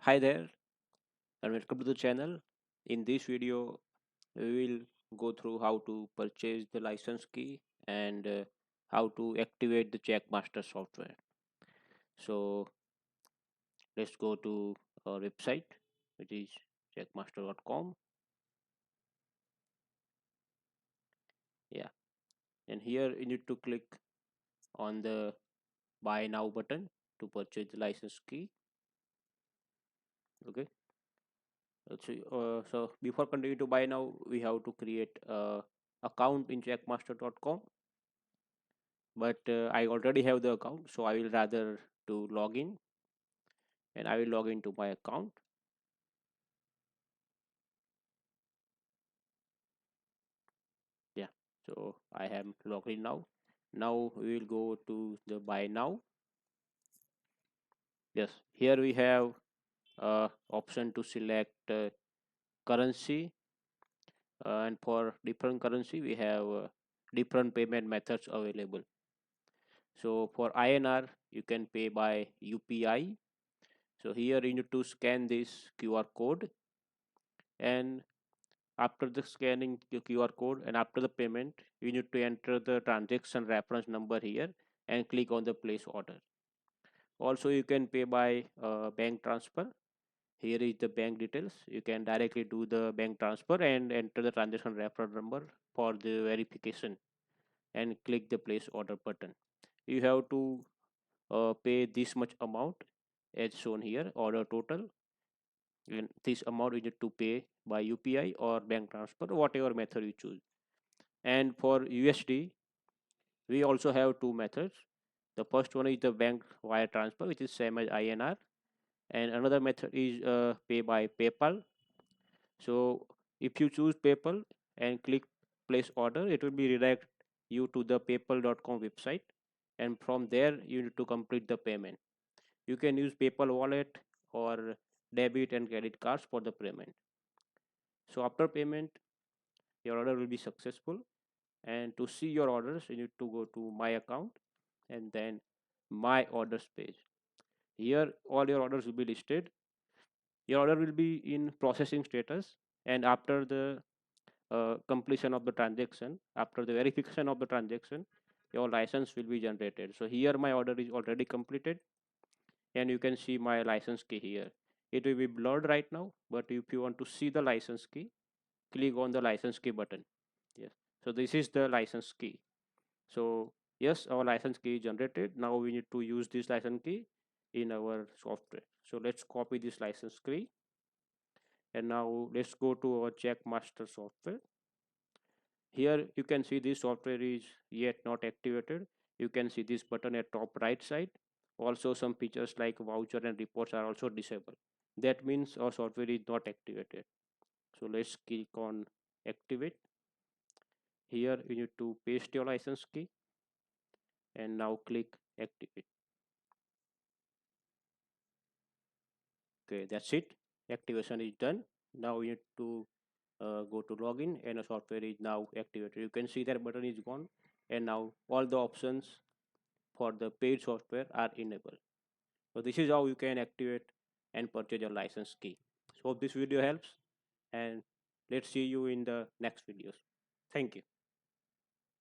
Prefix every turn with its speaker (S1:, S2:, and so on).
S1: Hi there and welcome to the channel. In this video, we will go through how to purchase the license key and how to activate the ChequeMaster software. So let's go to our website, which is checkmaster.com. Yeah, and here you need to click on the Buy Now button to purchase the license key. Okay. So before continue to buy now, we have to create a account in checkmaster.com, but I already have the account, so I will rather to log in, and I will log into my account. Yeah, so I am logged in now. Now we will go to the buy now. Yes, here we have option to select currency, and for different currency we have different payment methods available. So for INR you can pay by UPI. So here you need to scan this QR code, and after the scanning the QR code and after the payment, you need to enter the transaction reference number here and click on the place order. Also, you can pay by bank transfer. Here is the bank details. You can directly do the bank transfer and enter the transaction reference number for the verification and click the place order button. You have to pay this much amount as shown here, order total, and this amount you need to pay by UPI or bank transfer, whatever method you choose. And for USD, we also have two methods. The first one is the bank wire transfer, which is same as INR, and another method is pay by PayPal. So if you choose PayPal and click place order, it will be redirect you to the paypal.com website, and from there you need to complete the payment. You can use PayPal wallet or debit and credit cards for the payment. So after payment, your order will be successful, and to see your orders you need to go to my account and then my orders page. Here all your orders will be listed. Your order will be in processing status, and after the completion of the transaction, after the verification of the transaction, your license will be generated. So here my order is already completed, and you can see my license key here. It will be blurred right now, but if you want to see the license key, click on the license key button. Yes, so this is the license key. So yes, our license key is generated. Now we need to use this license key in our software. So let's copy this license key, and now let's go to our ChequeMaster software. Here you can see this software is yet not activated. You can see this button at top right side. Also some features like voucher and reports are also disabled. That means our software is not activated. So let's click on activate. Here you need to paste your license key and now click activate. Okay, that's it. Activation is done. Now you need to go to login, and the software is now activated. You can see that button is gone, and now all the options for the paid software are enabled. So this is how you can activate and purchase your license key. So hope this video helps, and let's see you in the next videos. Thank you.